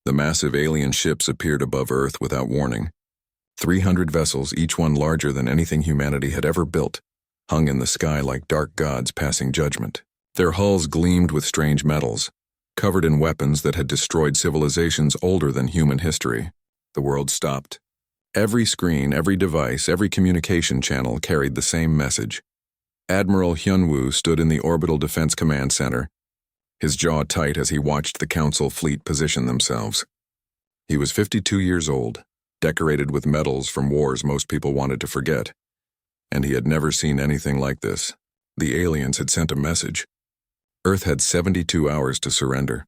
The massive alien ships appeared above Earth without warning. 300 vessels, each one larger than anything humanity had ever built, hung in the sky like dark gods passing judgment. Their hulls gleamed with strange metals, covered in weapons that had destroyed civilizations older than human history. The world stopped. Every screen, every device, every communication channel carried the same message. Admiral Hyunwoo stood in the Orbital Defense Command Center, his jaw tight as he watched the Council fleet position themselves. He was 52 years old, decorated with medals from wars most people wanted to forget. And he had never seen anything like this. The aliens had sent a message. Earth had 72 hours to surrender.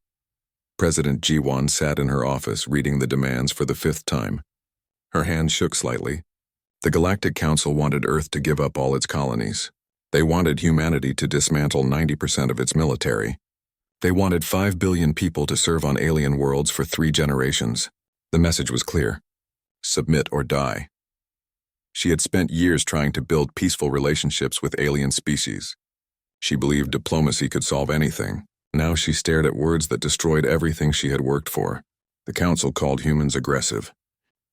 President Ji-won sat in her office reading the demands for the 5th time. Her hand shook slightly. The Galactic Council wanted Earth to give up all its colonies. They wanted humanity to dismantle 90% of its military. They wanted 5 billion people to serve on alien worlds for 3 generations. The message was clear. Submit or die. She had spent years trying to build peaceful relationships with alien species. She believed diplomacy could solve anything. Now she stared at words that destroyed everything she had worked for. The Council called humans aggressive.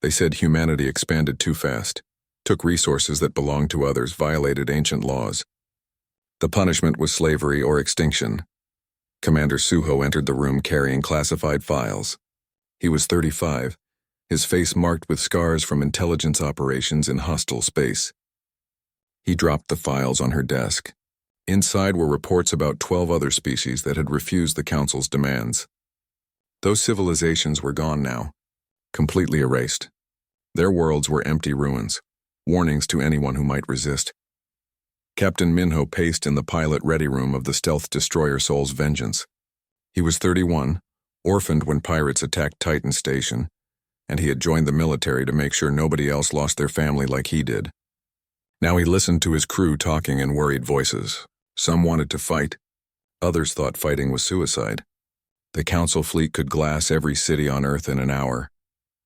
They said humanity expanded too fast, took resources that belonged to others, violated ancient laws. The punishment was slavery or extinction. Commander Suho entered the room carrying classified files. He was 35, his face marked with scars from intelligence operations in hostile space. He dropped the files on her desk. Inside were reports about 12 other species that had refused the Council's demands. Those civilizations were gone now, completely erased. Their worlds were empty ruins, warnings to anyone who might resist. Captain Minho paced in the pilot-ready room of the stealth destroyer Seoul's Vengeance. He was 31, orphaned when pirates attacked Titan Station, and he had joined the military to make sure nobody else lost their family like he did. Now he listened to his crew talking in worried voices. Some wanted to fight. Others thought fighting was suicide. The Council fleet could glass every city on Earth in an hour.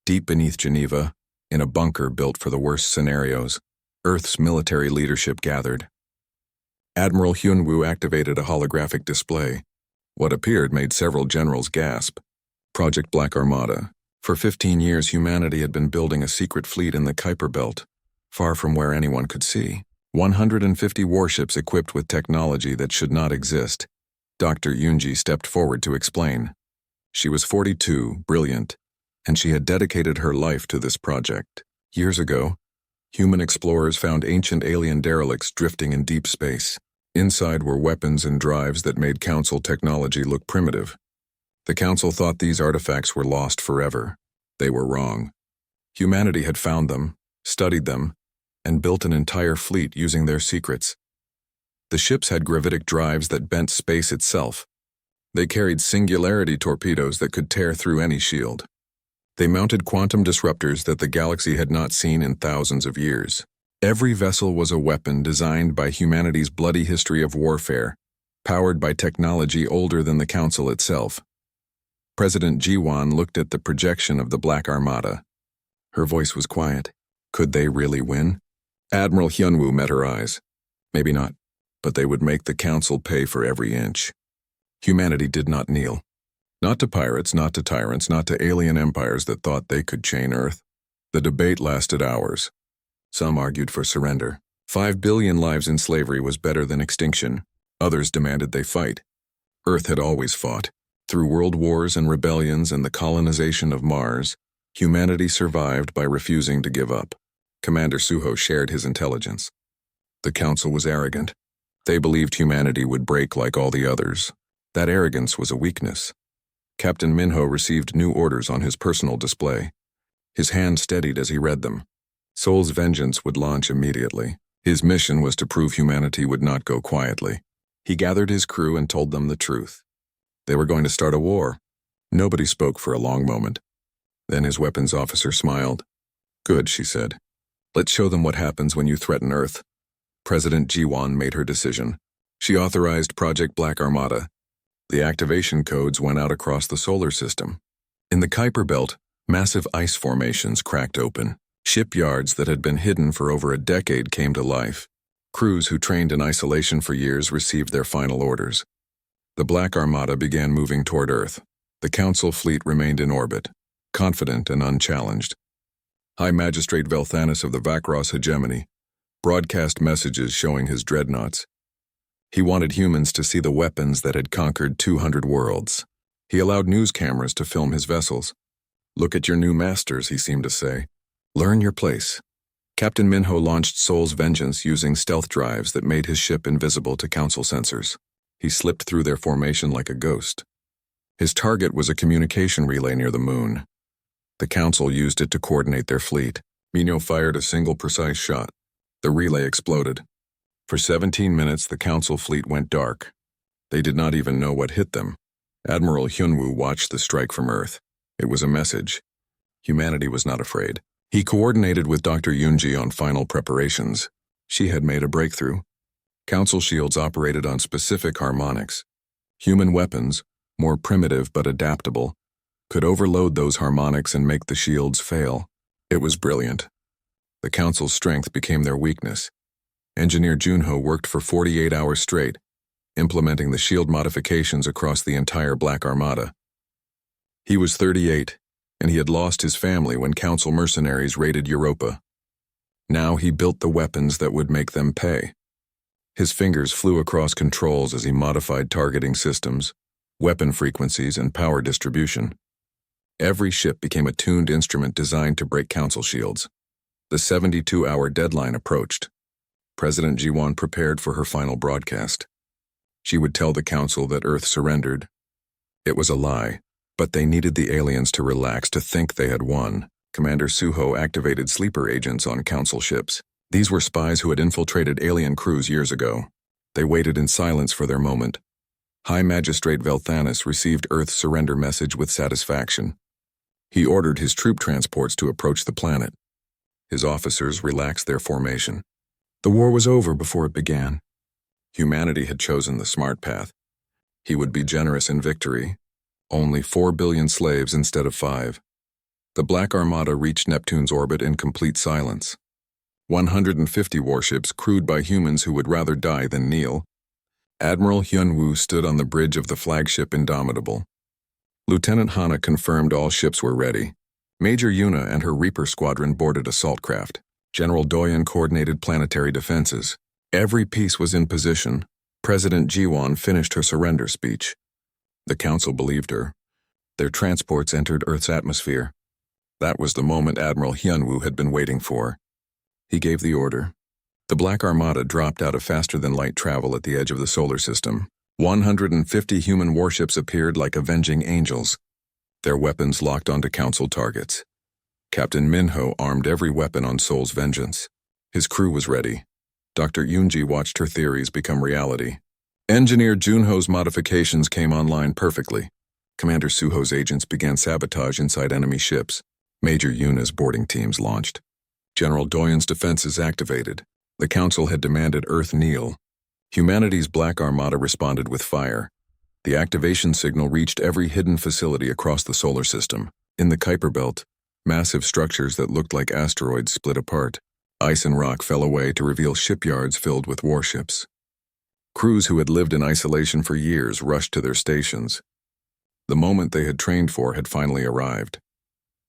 Deep beneath Geneva, in a bunker built for the worst scenarios, Earth's military leadership gathered. Admiral Hyunwoo activated a holographic display. What appeared made several generals gasp. Project Black Armada. For 15 years, humanity had been building a secret fleet in the Kuiper Belt, far from where anyone could see. 150 warships equipped with technology that should not exist. Dr. Yoonji stepped forward to explain. She was 42, brilliant, and she had dedicated her life to this project. Years ago, human explorers found ancient alien derelicts drifting in deep space. Inside were weapons and drives that made Council technology look primitive. The Council thought these artifacts were lost forever. They were wrong. Humanity had found them, studied them, and built an entire fleet using their secrets. The ships had gravitic drives that bent space itself. They carried singularity torpedoes that could tear through any shield. They mounted quantum disruptors that the galaxy had not seen in thousands of years. Every vessel was a weapon designed by humanity's bloody history of warfare, powered by technology older than the Council itself. President Ji-won looked at the projection of the Black Armada. Her voice was quiet. Could they really win? Admiral Hyunwoo met her eyes. Maybe not, but they would make the Council pay for every inch. Humanity did not kneel. Not to pirates, not to tyrants, not to alien empires that thought they could chain Earth. The debate lasted hours. Some argued for surrender. 5 billion lives in slavery was better than extinction. Others demanded they fight. Earth had always fought. Through world wars and rebellions and the colonization of Mars, humanity survived by refusing to give up. Commander Suho shared his intelligence. The Council was arrogant. They believed humanity would break like all the others. That arrogance was a weakness. Captain Minho received new orders on his personal display. His hand steadied as he read them. Seoul's Vengeance would launch immediately. His mission was to prove humanity would not go quietly. He gathered his crew and told them the truth. They were going to start a war. Nobody spoke for a long moment. Then his weapons officer smiled. Good, she said. Let's show them what happens when you threaten Earth. President Ji-won made her decision. She authorized Project Black Armada. The activation codes went out across the solar system. In the Kuiper Belt, massive ice formations cracked open. Shipyards that had been hidden for over a decade came to life. Crews who trained in isolation for years received their final orders. The Black Armada began moving toward Earth. The Council fleet remained in orbit, confident and unchallenged. High Magistrate Velthanis of the Vakros hegemony broadcast messages showing his dreadnoughts. He wanted humans to see the weapons that had conquered 200 worlds. He allowed news cameras to film his vessels. "Look at your new masters," he seemed to say. "Learn your place." Captain Minho launched Soul's Vengeance using stealth drives that made his ship invisible to Council sensors. He slipped through their formation like a ghost. His target was a communication relay near the moon. The Council used it to coordinate their fleet. Minho fired a single precise shot. The relay exploded. For 17 minutes, the Council fleet went dark. They did not even know what hit them. Admiral Hyunwoo watched the strike from Earth. It was a message. Humanity was not afraid. He coordinated with Dr. Yoonji on final preparations. She had made a breakthrough. Council shields operated on specific harmonics. Human weapons, more primitive but adaptable, could overload those harmonics and make the shields fail. It was brilliant. The Council's strength became their weakness. Engineer Junho worked for 48 hours straight, implementing the shield modifications across the entire Black Armada. He was 38, and he had lost his family when Council mercenaries raided Europa. Now he built the weapons that would make them pay. His fingers flew across controls as he modified targeting systems, weapon frequencies, and power distribution. Every ship became a tuned instrument designed to break Council shields. The 72-hour deadline approached. President Ji-won prepared for her final broadcast. She would tell the Council that Earth surrendered. It was a lie, but they needed the aliens to relax to think they had won. Commander Suho activated sleeper agents on Council ships. These were spies who had infiltrated alien crews years ago. They waited in silence for their moment. High Magistrate Velthanis received Earth's surrender message with satisfaction. He ordered his troop transports to approach the planet. His officers relaxed their formation. The war was over before it began. Humanity had chosen the smart path. He would be generous in victory. Only 4 billion slaves instead of 5. The Black Armada reached Neptune's orbit in complete silence. 150 warships crewed by humans who would rather die than kneel. Admiral Hyunwoo stood on the bridge of the flagship Indomitable. Lieutenant Hana confirmed all ships were ready. Major Yuna and her Reaper squadron boarded assault craft. General Doyen coordinated planetary defenses. Every piece was in position. President Ji-won finished her surrender speech. The Council believed her. Their transports entered Earth's atmosphere. That was the moment Admiral Hyunwoo had been waiting for. He gave the order. The Black Armada dropped out of faster-than-light travel at the edge of the solar system. 150 human warships appeared like avenging angels. Their weapons locked onto Council targets. Captain Minho armed every weapon on Soul's Vengeance. His crew was ready. Dr. Yoonji watched her theories become reality. Engineer Junho's modifications came online perfectly. Commander Suho's agents began sabotage inside enemy ships. Major Yuna's boarding teams launched. General Doyen's defenses activated. The Council had demanded Earth kneel. Humanity's Black Armada responded with fire. The activation signal reached every hidden facility across the solar system. In the Kuiper Belt, massive structures that looked like asteroids split apart. Ice and rock fell away to reveal shipyards filled with warships. Crews who had lived in isolation for years rushed to their stations. The moment they had trained for had finally arrived.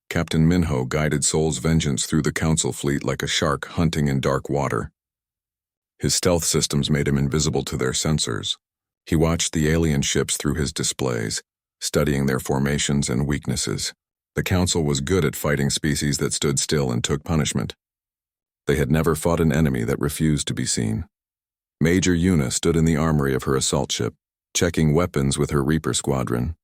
Captain Minho guided Soul's Vengeance through the Council fleet like a shark hunting in dark water. His stealth systems made him invisible to their sensors. He watched the alien ships through his displays, studying their formations and weaknesses. The Council was good at fighting species that stood still and took punishment. They had never fought an enemy that refused to be seen. Major Yuna stood in the armory of her assault ship, checking weapons with her Reaper squadron.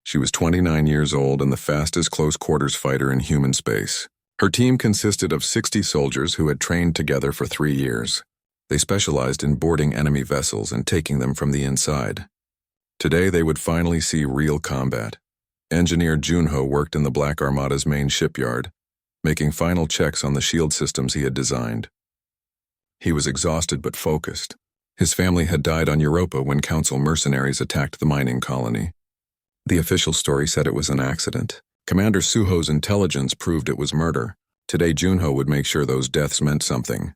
She was 29 years old and the fastest close-quarters fighter in human space. Her team consisted of 60 soldiers who had trained together for 3 years. They specialized in boarding enemy vessels and taking them from the inside. Today they would finally see real combat. Engineer Junho worked in the Black Armada's main shipyard, making final checks on the shield systems he had designed. He was exhausted but focused. His family had died on Europa when Council mercenaries attacked the mining colony. The official story said it was an accident. Commander Suho's intelligence proved it was murder. Today Junho would make sure those deaths meant something.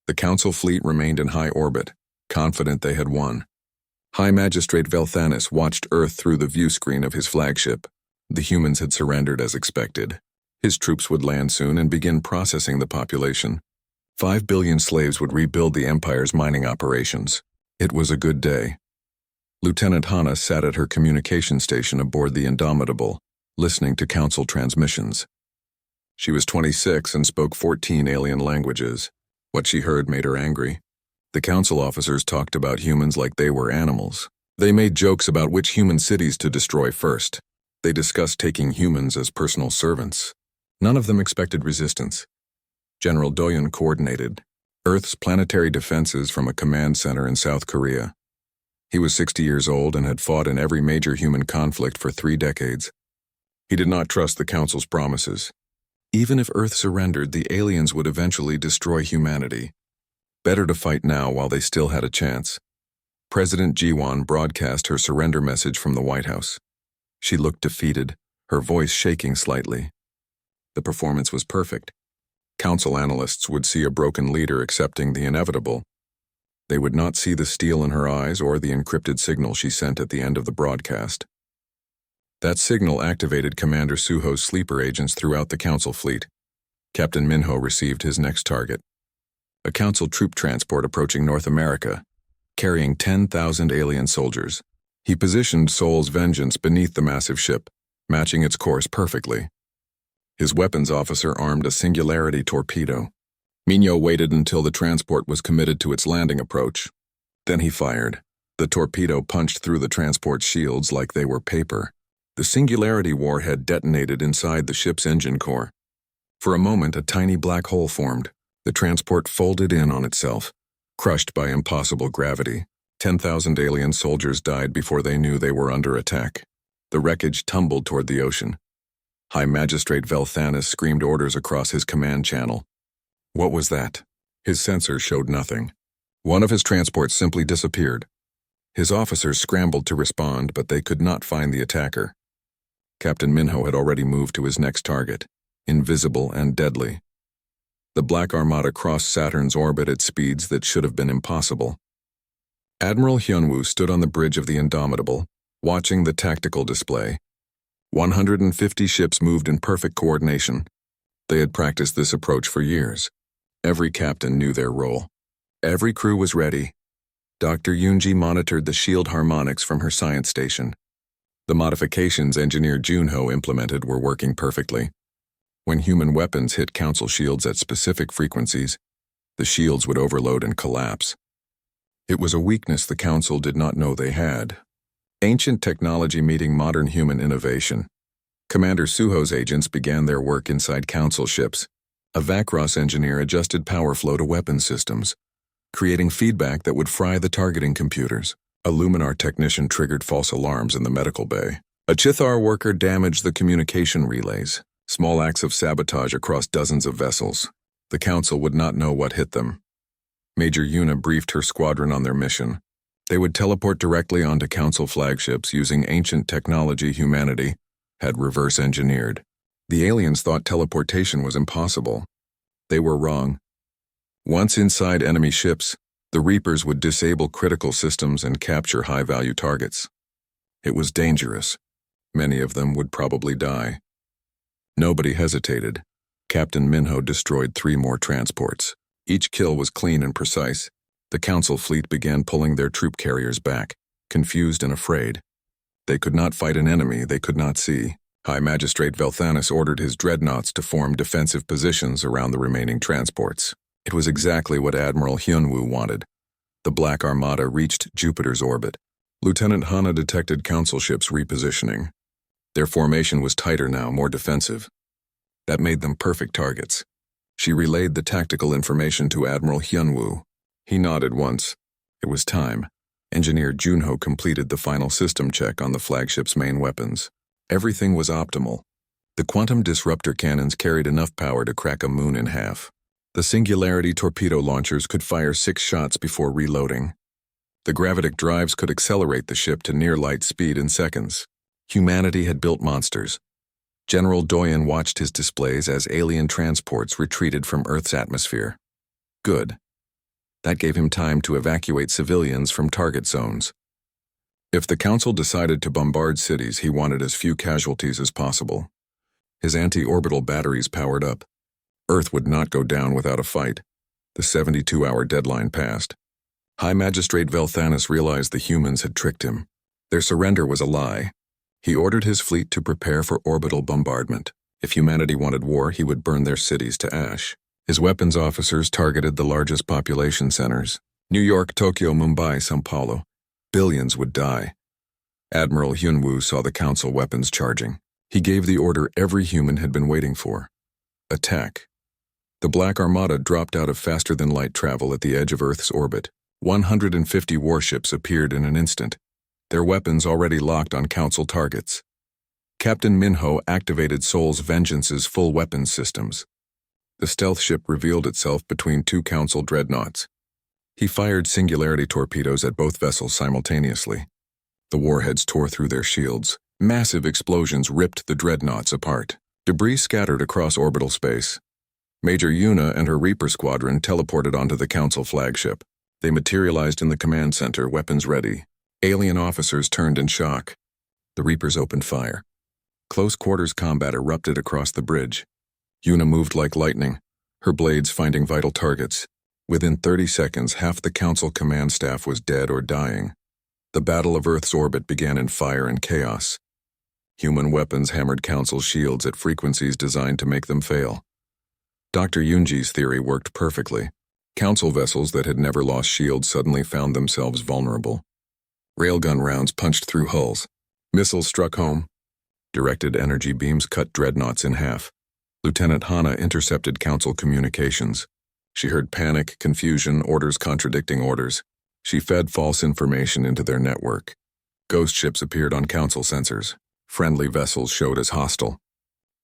The Council fleet remained in high orbit, confident they had won. High Magistrate Velthanis watched Earth through the view screen of his flagship. The humans had surrendered as expected. His troops would land soon and begin processing the population. 5 billion slaves would rebuild the Empire's mining operations. It was a good day. Lieutenant Hana sat at her communication station aboard the Indomitable, listening to Council transmissions. She was 26 and spoke 14 alien languages. What she heard made her angry. The Council officers talked about humans like they were animals. They made jokes about which human cities to destroy first. They discussed taking humans as personal servants. None of them expected resistance. General Doyon coordinated Earth's planetary defenses from a command center in South Korea. He was 60 years old and had fought in every major human conflict for 3 decades. He did not trust the Council's promises. Even if Earth surrendered, the aliens would eventually destroy humanity. Better to fight now while they still had a chance. President Ji-won broadcast her surrender message from the White House. She looked defeated, her voice shaking slightly. The performance was perfect. Council analysts would see a broken leader accepting the inevitable. They would not see the steel in her eyes or the encrypted signal she sent at the end of the broadcast. That signal activated Commander Suho's sleeper agents throughout the Council fleet. Captain Minho received his next target. A Council troop transport approaching North America, carrying 10,000 alien soldiers. He positioned Seoul's Vengeance beneath the massive ship, matching its course perfectly. His weapons officer armed a singularity torpedo. Minho waited until the transport was committed to its landing approach. Then he fired. The torpedo punched through the transport's shields like they were paper. The singularity warhead detonated inside the ship's engine core. For a moment, a tiny black hole formed. The transport folded in on itself, crushed by impossible gravity. 10,000 alien soldiers died before they knew they were under attack. The wreckage tumbled toward the ocean. High Magistrate Velthanis screamed orders across his command channel. What was that? His sensors showed nothing. One of his transports simply disappeared. His officers scrambled to respond, but they could not find the attacker. Captain Minho had already moved to his next target, invisible and deadly. The Black Armada crossed Saturn's orbit at speeds that should have been impossible. Admiral Hyunwoo stood on the bridge of the Indomitable, watching the tactical display. 150 ships moved in perfect coordination. They had practiced this approach for years. Every captain knew their role. Every crew was ready. Dr. Yoonji monitored the shield harmonics from her science station. The modifications Engineer Junho implemented were working perfectly. When human weapons hit Council shields at specific frequencies, the shields would overload and collapse. It was a weakness the Council did not know they had. Ancient technology meeting modern human innovation. Commander Suho's agents began their work inside Council ships. A Vacross engineer adjusted power flow to weapon systems, creating feedback that would fry the targeting computers. A Luminar technician triggered false alarms in the medical bay. A Chithar worker damaged the communication relays. Small acts of sabotage across dozens of vessels. The Council would not know what hit them. Major Yuna briefed her squadron on their mission. They would teleport directly onto Council flagships using ancient technology humanity had reverse engineered. The aliens thought teleportation was impossible. They were wrong. Once inside enemy ships, the Reapers would disable critical systems and capture high-value targets. It was dangerous. Many of them would probably die. Nobody hesitated. Captain Minho destroyed 3 more transports. Each kill was clean and precise. The Council fleet began pulling their troop carriers back, confused and afraid. They could not fight an enemy they could not see. High Magistrate Velthanis ordered his dreadnoughts to form defensive positions around the remaining transports. It was exactly what Admiral Hyunwoo wanted. The Black Armada reached Jupiter's orbit. Lieutenant Hana detected Council ships repositioning. Their formation was tighter now, more defensive. That made them perfect targets. She relayed the tactical information to Admiral Hyunwoo. He nodded once. It was time. Engineer Junho completed the final system check on the flagship's main weapons. Everything was optimal. The quantum disruptor cannons carried enough power to crack a moon in half. The Singularity torpedo launchers could fire 6 shots before reloading. The gravitic drives could accelerate the ship to near-light speed in seconds. Humanity had built monsters. General Doyon watched his displays as alien transports retreated from Earth's atmosphere. Good. That gave him time to evacuate civilians from target zones. If the Council decided to bombard cities, he wanted as few casualties as possible. His anti-orbital batteries powered up. Earth would not go down without a fight. The 72-hour deadline passed. High Magistrate Velthanis realized the humans had tricked him. Their surrender was a lie. He ordered his fleet to prepare for orbital bombardment. If humanity wanted war, he would burn their cities to ash. His weapons officers targeted the largest population centers: New York, Tokyo, Mumbai, São Paulo. Billions would die. Admiral Hyunwoo saw the Council weapons charging. He gave the order every human had been waiting for: attack. The Black Armada dropped out of faster-than-light travel at the edge of Earth's orbit. 150 warships appeared in an instant, their weapons already locked on Council targets. Captain Minho activated Seoul's Vengeance's full weapons systems. The stealth ship revealed itself between two Council dreadnoughts. He fired singularity torpedoes at both vessels simultaneously. The warheads tore through their shields. Massive explosions ripped the dreadnoughts apart. Debris scattered across orbital space. Major Yuna and her Reaper squadron teleported onto the Council flagship. They materialized in the command center, weapons ready. Alien officers turned in shock. The Reapers opened fire. Close quarters combat erupted across the bridge. Yuna moved like lightning, her blades finding vital targets. Within 30 seconds, half the Council command staff was dead or dying. The Battle of Earth's orbit began in fire and chaos. Human weapons hammered Council shields at frequencies designed to make them fail. Dr. Yunji's theory worked perfectly. Council vessels that had never lost shields suddenly found themselves vulnerable. Railgun rounds punched through hulls. Missiles struck home. Directed energy beams cut dreadnoughts in half. Lieutenant Hana intercepted Council communications. She heard panic, confusion, orders contradicting orders. She fed false information into their network. Ghost ships appeared on Council sensors. Friendly vessels showed as hostile.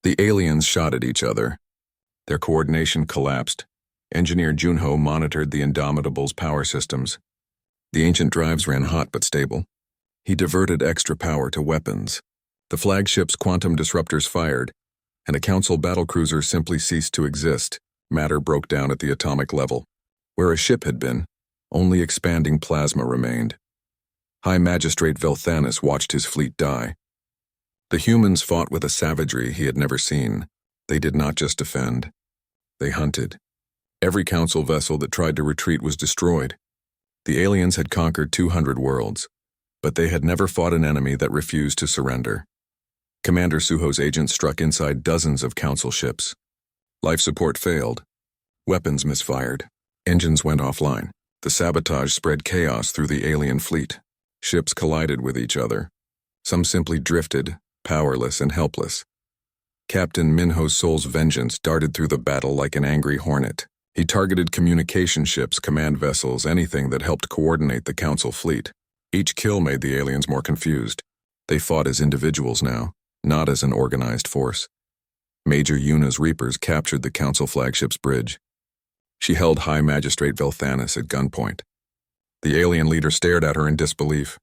The aliens shot at each other. Their coordination collapsed. Engineer Junho monitored the Indomitable's power systems. The ancient drives ran hot but stable. He diverted extra power to weapons. The flagship's quantum disruptors fired, and a Council battlecruiser simply ceased to exist. Matter broke down at the atomic level. Where a ship had been, only expanding plasma remained. High Magistrate Velthanis watched his fleet die. The humans fought with a savagery he had never seen. They did not just defend. They hunted. Every Council vessel that tried to retreat was destroyed. The aliens had conquered 200 worlds, but they had never fought an enemy that refused to surrender. Commander Suho's agents struck inside dozens of Council ships. Life support failed. Weapons misfired. Engines went offline. The sabotage spread chaos through the alien fleet. Ships collided with each other. Some simply drifted, powerless and helpless. Captain Minho Seoul's Vengeance darted through the battle like an angry hornet. He targeted communication ships, command vessels, anything that helped coordinate the Council fleet. Each kill made the aliens more confused. They fought as individuals now, not as an organized force. Major Yuna's Reapers captured the Council flagship's bridge. She held High Magistrate Velthanis at gunpoint. The alien leader stared at her in disbelief.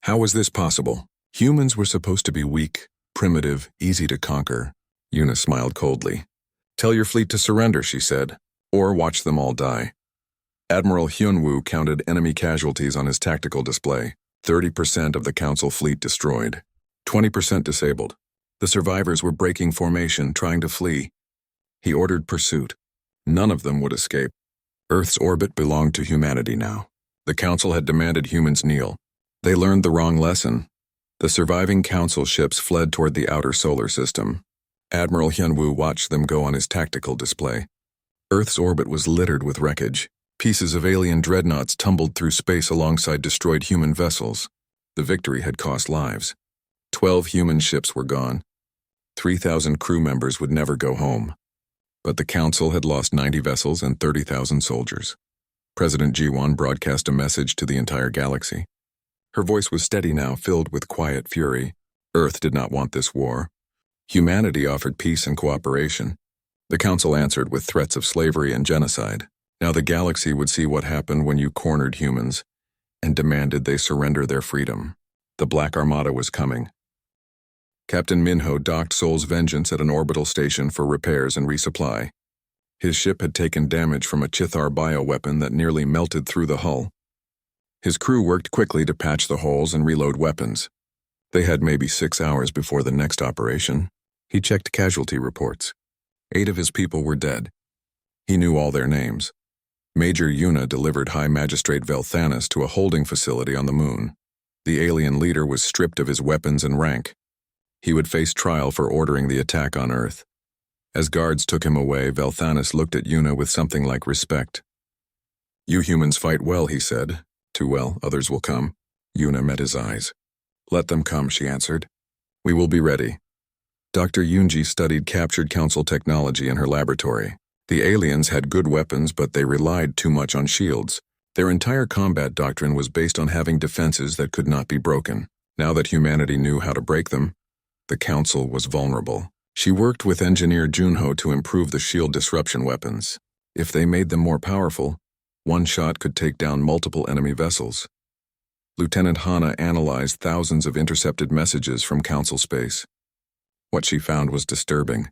How was this possible? Humans were supposed to be weak, primitive, easy to conquer. Yuna smiled coldly. Tell your fleet to surrender, she said, or watch them all die. Admiral Hyunwoo counted enemy casualties on his tactical display. 30% of the Council fleet destroyed. 20% disabled. The survivors were breaking formation, trying to flee. He ordered pursuit. None of them would escape. Earth's orbit belonged to humanity now. The Council had demanded humans kneel. They learned the wrong lesson. The surviving Council ships fled toward the outer solar system. Admiral Hyunwoo watched them go on his tactical display. Earth's orbit was littered with wreckage. Pieces of alien dreadnoughts tumbled through space alongside destroyed human vessels. The victory had cost lives. 12 human ships were gone. 3,000 crew members would never go home. But the Council had lost 90 vessels and 30,000 soldiers. President Ji-won broadcast a message to the entire galaxy. Her voice was steady now, filled with quiet fury. Earth did not want this war. Humanity offered peace and cooperation. The Council answered with threats of slavery and genocide. Now the galaxy would see what happened when you cornered humans and demanded they surrender their freedom. The Black Armada was coming. Captain Minho docked Seoul's Vengeance at an orbital station for repairs and resupply. His ship had taken damage from a Chithar bioweapon that nearly melted through the hull. His crew worked quickly to patch the holes and reload weapons. They had maybe 6 hours before the next operation. He checked casualty reports. 8 of his people were dead. He knew all their names. Major Yuna delivered High Magistrate Velthanis to a holding facility on the moon. The alien leader was stripped of his weapons and rank. He would face trial for ordering the attack on Earth. As guards took him away, Velthanis looked at Yuna with something like respect. "You humans fight well," he said. "Too well, others will come." Yuna met his eyes. "Let them come," she answered. "We will be ready." Dr. Yunji studied captured council technology in her laboratory. The aliens had good weapons, but they relied too much on shields. Their entire combat doctrine was based on having defenses that could not be broken. Now that humanity knew how to break them, the council was vulnerable. She worked with engineer Junho to improve the shield disruption weapons. If they made them more powerful, one shot could take down multiple enemy vessels. Lieutenant Hana analyzed thousands of intercepted messages from council space. What she found was disturbing.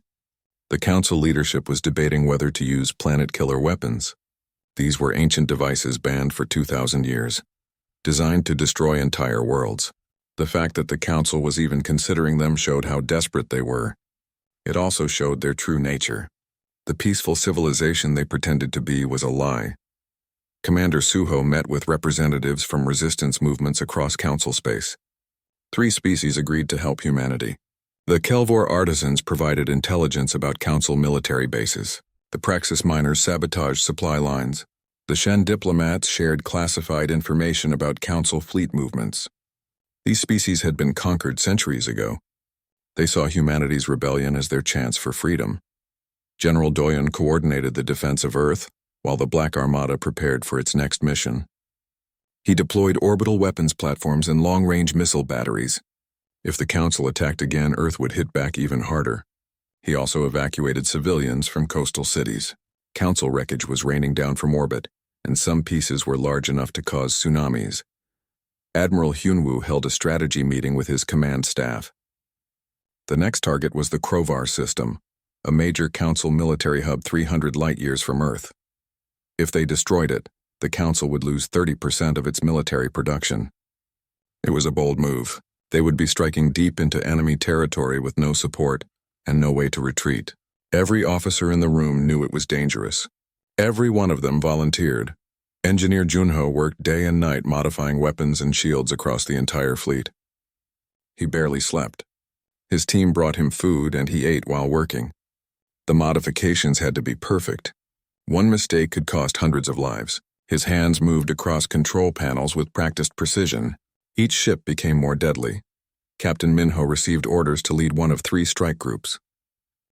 The council leadership was debating whether to use planet-killer weapons. These were ancient devices banned for 2,000 years, designed to destroy entire worlds. The fact that the council was even considering them showed how desperate they were. It also showed their true nature. The peaceful civilization they pretended to be was a lie. Commander Suho met with representatives from resistance movements across council space. 3 species agreed to help humanity. The Kelvor artisans provided intelligence about council military bases. The Praxis miners sabotaged supply lines. The Shen diplomats shared classified information about council fleet movements. These species had been conquered centuries ago. They saw humanity's rebellion as their chance for freedom. General Doyon coordinated the defense of Earth, while the Black Armada prepared for its next mission. He deployed orbital weapons platforms and long-range missile batteries. If the Council attacked again, Earth would hit back even harder. He also evacuated civilians from coastal cities. Council wreckage was raining down from orbit, and some pieces were large enough to cause tsunamis. Admiral Hyunwoo held a strategy meeting with his command staff. The next target was the Krovar system, a major Council military hub 300 light-years from Earth. If they destroyed it, the Council would lose 30% of its military production. It was a bold move. They would be striking deep into enemy territory with no support and no way to retreat. Every officer in the room knew it was dangerous. Every one of them volunteered. Engineer Junho worked day and night modifying weapons and shields across the entire fleet. He barely slept. His team brought him food and he ate while working. The modifications had to be perfect. One mistake could cost hundreds of lives. His hands moved across control panels with practiced precision. Each ship became more deadly. Captain Minho received orders to lead one of 3 strike groups.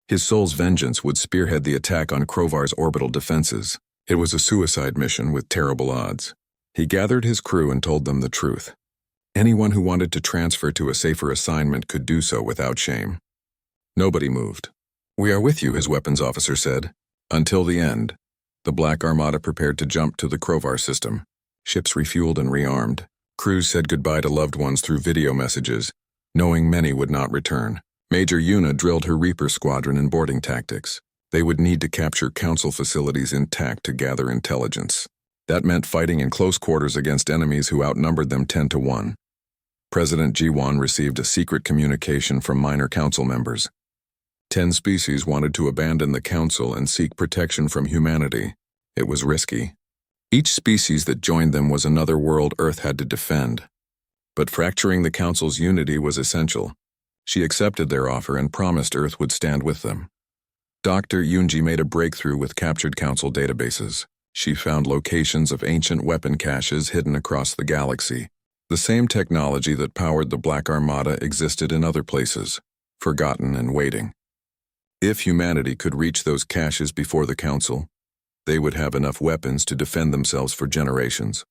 His soul's vengeance would spearhead the attack on Krovar's orbital defenses. It was a suicide mission with terrible odds. He gathered his crew and told them the truth. Anyone who wanted to transfer to a safer assignment could do so without shame. Nobody moved. "We are with you," his weapons officer said. Until the end. The Black Armada prepared to jump to the Krovar system. Ships refueled and rearmed. Crews said goodbye to loved ones through video messages, knowing many would not return. Major Yuna drilled her Reaper squadron in boarding tactics. They would need to capture council facilities intact to gather intelligence. That meant fighting in close quarters against enemies who outnumbered them 10-1. President Jiwon received a secret communication from minor council members. 10 species wanted to abandon the council and seek protection from humanity. It was risky. Each species that joined them was another world Earth had to defend. But fracturing the Council's unity was essential. She accepted their offer and promised Earth would stand with them. Dr. Yunji made a breakthrough with captured Council databases. She found locations of ancient weapon caches hidden across the galaxy. The same technology that powered the Black Armada existed in other places, forgotten and waiting. If humanity could reach those caches before the Council, they would have enough weapons to defend themselves for generations.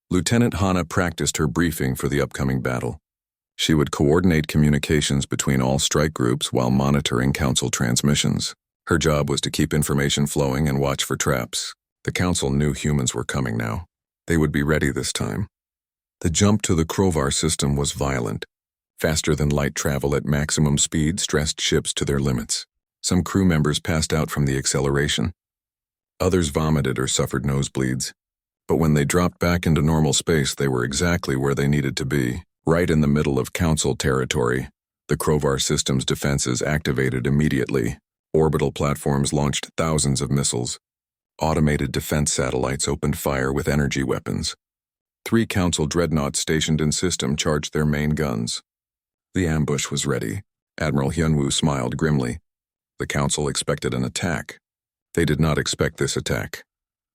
Lieutenant Hana practiced her briefing for the upcoming battle. She would coordinate communications between all strike groups while monitoring Council transmissions. Her job was to keep information flowing and watch for traps. The Council knew humans were coming now. They would be ready this time. The jump to the Krovar system was violent. Faster-than-light travel at maximum speed stressed ships to their limits. Some crew members passed out from the acceleration. Others vomited or suffered nosebleeds. But when they dropped back into normal space, they were exactly where they needed to be, right in the middle of Council territory. The Krovar system's defenses activated immediately. Orbital platforms launched thousands of missiles. Automated defense satellites opened fire with energy weapons. 3 Council dreadnoughts stationed in system charged their main guns. The ambush was ready. Admiral Hyunwoo smiled grimly. The Council expected an attack. They did not expect this attack.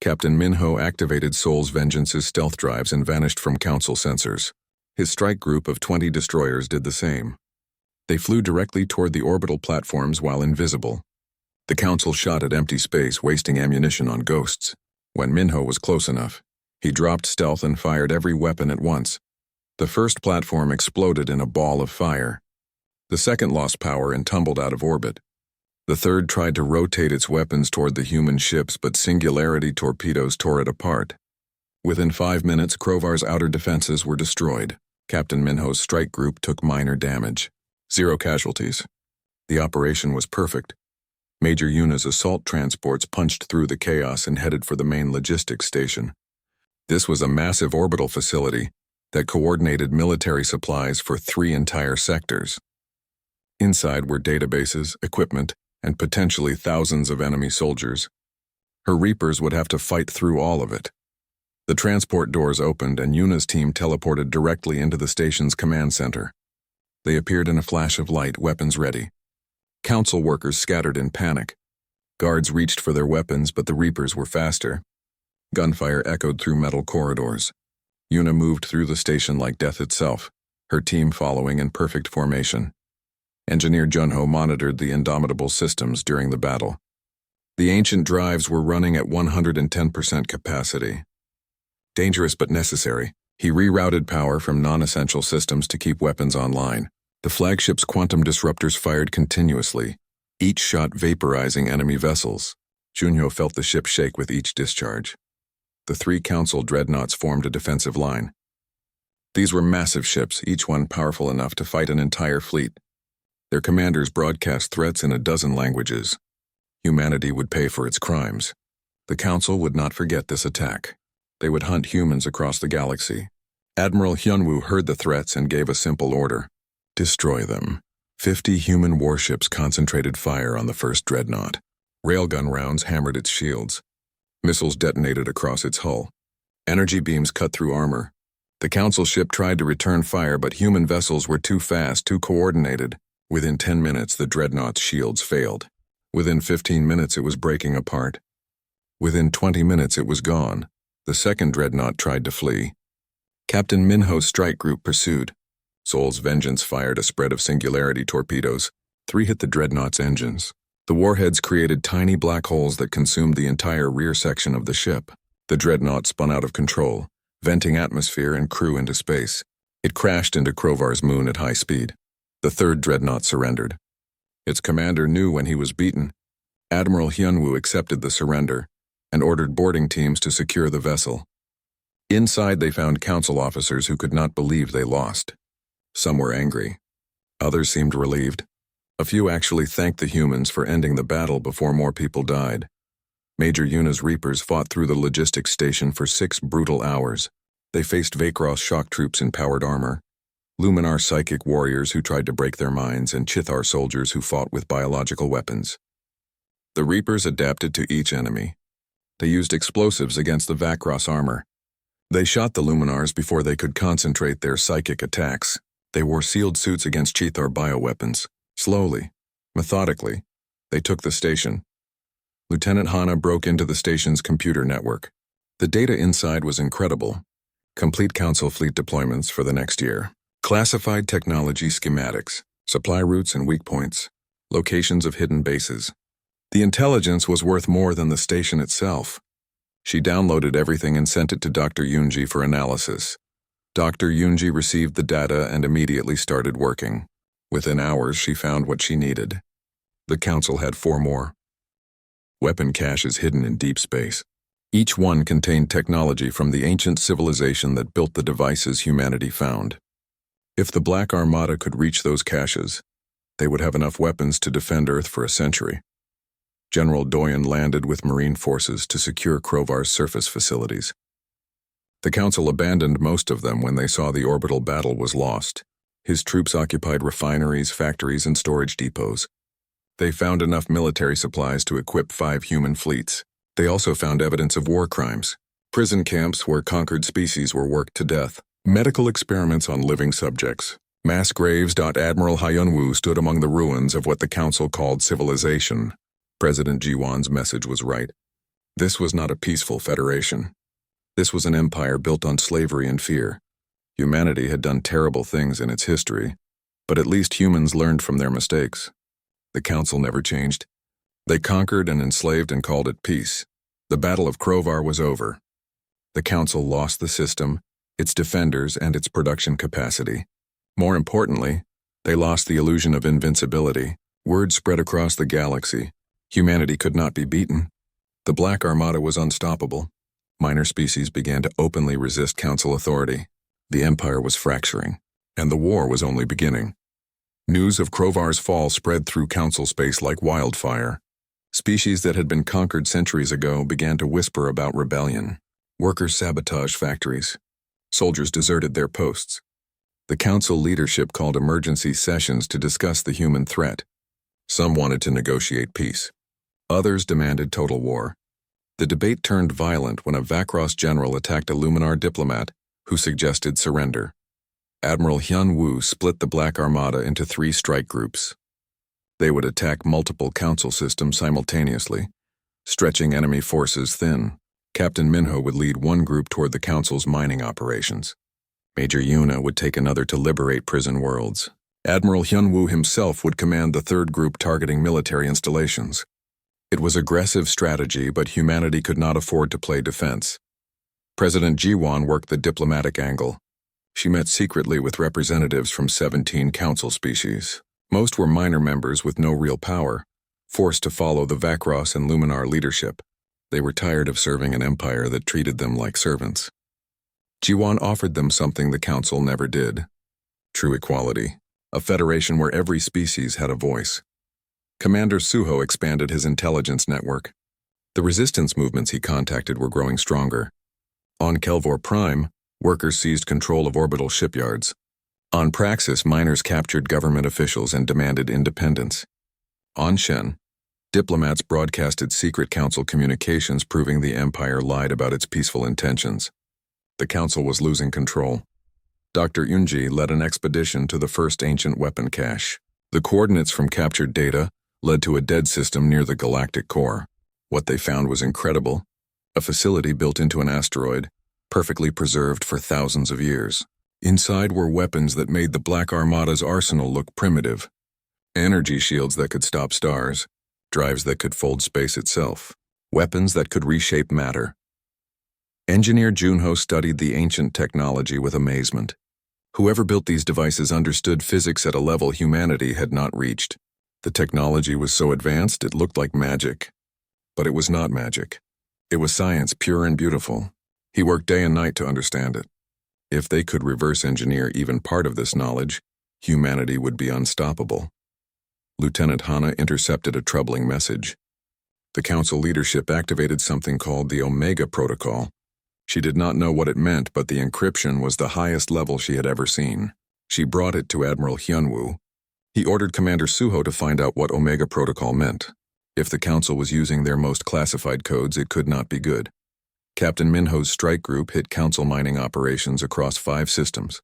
Captain Minho activated Seoul's Vengeance's stealth drives and vanished from Council sensors. His strike group of 20 destroyers did the same. They flew directly toward the orbital platforms while invisible. The Council shot at empty space, wasting ammunition on ghosts. When Minho was close enough, he dropped stealth and fired every weapon at once. The first platform exploded in a ball of fire. The second lost power and tumbled out of orbit. The third tried to rotate its weapons toward the human ships, but singularity torpedoes tore it apart. Within 5 minutes, Krovar's outer defenses were destroyed. Captain Minho's strike group took minor damage. 0 casualties. The operation was perfect. Major Yuna's assault transports punched through the chaos and headed for the main logistics station. This was a massive orbital facility that coordinated military supplies for 3 entire sectors. Inside were databases, equipment, and potentially thousands of enemy soldiers. Her Reapers would have to fight through all of it. The transport doors opened and Yuna's team teleported directly into the station's command center. They appeared in a flash of light, weapons ready. Council workers scattered in panic. Guards reached for their weapons, but the Reapers were faster. Gunfire echoed through metal corridors. Yuna moved through the station like death itself, her team following in perfect formation. Engineer Junho monitored the indomitable systems during the battle. The ancient drives were running at 110% capacity. Dangerous but necessary, he rerouted power from non-essential systems to keep weapons online. The flagship's quantum disruptors fired continuously, each shot vaporizing enemy vessels. Junho felt the ship shake with each discharge. The 3 Council dreadnoughts formed a defensive line. These were massive ships, each one powerful enough to fight an entire fleet. Their commanders broadcast threats in a dozen languages. Humanity would pay for its crimes. The Council would not forget this attack. They would hunt humans across the galaxy. Admiral Hyunwoo heard the threats and gave a simple order. Destroy them. 50 human warships concentrated fire on the first dreadnought. Railgun rounds hammered its shields. Missiles detonated across its hull. Energy beams cut through armor. The Council ship tried to return fire, but human vessels were too fast, too coordinated. Within 10 minutes, the dreadnought's shields failed. Within 15 minutes, it was breaking apart. Within 20 minutes, it was gone. The second dreadnought tried to flee. Captain Minho's strike group pursued. Seoul's Vengeance fired a spread of singularity torpedoes. 3 hit the dreadnought's engines. The warheads created tiny black holes that consumed the entire rear section of the ship. The dreadnought spun out of control, venting atmosphere and crew into space. It crashed into Krovar's moon at high speed. The third dreadnought surrendered. Its commander knew when he was beaten. Admiral Hyunwoo accepted the surrender and ordered boarding teams to secure the vessel. Inside, they found Council officers who could not believe they lost. Some were angry. Others seemed relieved. A few actually thanked the humans for ending the battle before more people died. Major Yuna's Reapers fought through the logistics station for 6 brutal hours. They faced Vakros shock troops in powered armor, Luminar psychic warriors who tried to break their minds, and Chithar soldiers who fought with biological weapons. The Reapers adapted to each enemy. They used explosives against the Vakros armor. They shot the Luminars before they could concentrate their psychic attacks. They wore sealed suits against Chithar bioweapons. Slowly, methodically, they took the station. Lieutenant Hana broke into the station's computer network. The data inside was incredible. Complete Council fleet deployments for the next year. Classified technology schematics, supply routes and weak points, locations of hidden bases. The intelligence was worth more than the station itself. She downloaded everything and sent it to Dr. Yoonji for analysis. Dr. Yoonji received the data and immediately started working. Within hours, she found what she needed. The Council had 4 more. Weapon caches hidden in deep space. Each one contained technology from the ancient civilization that built the devices humanity found. If the Black Armada could reach those caches, they would have enough weapons to defend Earth for a century. General Doyen landed with Marine forces to secure Krovar's surface facilities. The Council abandoned most of them when they saw the orbital battle was lost. His troops occupied refineries, factories, and storage depots. They found enough military supplies to equip 5 human fleets. They also found evidence of war crimes, prison camps where conquered species were worked to death, medical experiments on living subjects, mass graves. Admiral Hyunwoo stood among the ruins of what the Council called civilization. President Ji-won's message was right. This was not a peaceful federation. This was an empire built on slavery and fear. Humanity had done terrible things in its history, but at least humans learned from their mistakes. The Council never changed. They conquered and enslaved and called it peace. The Battle of Krovar was over. The Council lost the system, its defenders, and its production capacity. More importantly, they lost the illusion of invincibility. Word spread across the galaxy. Humanity could not be beaten. The Black Armada was unstoppable. Minor species began to openly resist Council authority. The Empire was fracturing, and the war was only beginning. News of Krovar's fall spread through Council space like wildfire. Species that had been conquered centuries ago began to whisper about rebellion. Workers sabotaged factories. Soldiers deserted their posts. The Council leadership called emergency sessions to discuss the human threat. Some wanted to negotiate peace. Others demanded total war. The debate turned violent when a Vakros general attacked a Luminar diplomat who suggested surrender. Admiral Hyunwoo split the Black Armada into 3 strike groups. They would attack multiple Council systems simultaneously, stretching enemy forces thin. Captain Minho would lead one group toward the Council's mining operations. Major Yuna would take another to liberate prison worlds. Admiral Hyunwoo himself would command the 3rd group targeting military installations. It was aggressive strategy, but humanity could not afford to play defense. President Ji-won worked the diplomatic angle. She met secretly with representatives from 17 Council species. Most were minor members with no real power, forced to follow the Vakros and Luminar leadership. They were tired of serving an empire that treated them like servants. Ji-won offered them something the Council never did: true equality, a federation where every species had a voice. Commander Suho expanded his intelligence network. The resistance movements he contacted were growing stronger. On Kelvor Prime, workers seized control of orbital shipyards. On Praxis, miners captured government officials and demanded independence. On Shen, diplomats broadcasted secret Council communications proving the Empire lied about its peaceful intentions. The Council was losing control. Dr. Yunji led an expedition to the first ancient weapon cache. The coordinates from captured data led to a dead system near the galactic core. What they found was incredible: a facility built into an asteroid, perfectly preserved for thousands of years. Inside were weapons that made the Black Armada's arsenal look primitive. Energy shields that could stop stars, drives that could fold space itself, weapons that could reshape matter. Engineer Junho studied the ancient technology with amazement. Whoever built these devices understood physics at a level humanity had not reached. The technology was so advanced it looked like magic. But it was not magic. It was science, pure and beautiful. He worked day and night to understand it. If they could reverse engineer even part of this knowledge, humanity would be unstoppable. Lieutenant Hana intercepted a troubling message. The Council leadership activated something called the Omega Protocol. She did not know what it meant, but the encryption was the highest level she had ever seen. She brought it to Admiral Hyunwoo. He ordered Commander Suho to find out what Omega Protocol meant. If the Council was using their most classified codes, it could not be good. Captain Minho's strike group hit Council mining operations across 5 systems.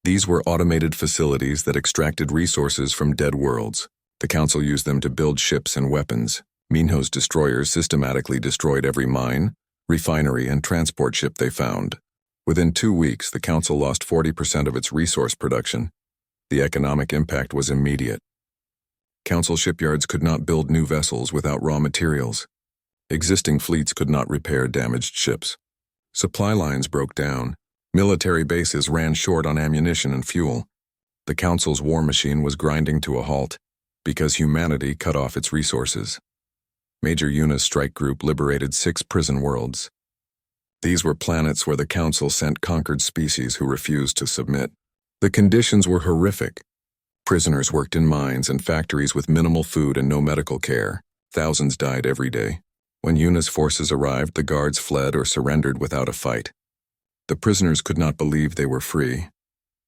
These were automated facilities that extracted resources from dead worlds. The Council used them to build ships and weapons. Minho's destroyers systematically destroyed every mine, refinery, and transport ship they found. Within 2 weeks, the Council lost 40% of its resource production. The economic impact was immediate. Council shipyards could not build new vessels without raw materials. Existing fleets could not repair damaged ships. Supply lines broke down. Military bases ran short on ammunition and fuel. The Council's war machine was grinding to a halt because humanity cut off its resources. Major Yuna's strike group liberated 6 prison worlds. These were planets where the Council sent conquered species who refused to submit. The conditions were horrific. Prisoners worked in mines and factories with minimal food and no medical care. Thousands died every day. When Yuna's forces arrived, the guards fled or surrendered without a fight. The prisoners could not believe they were free.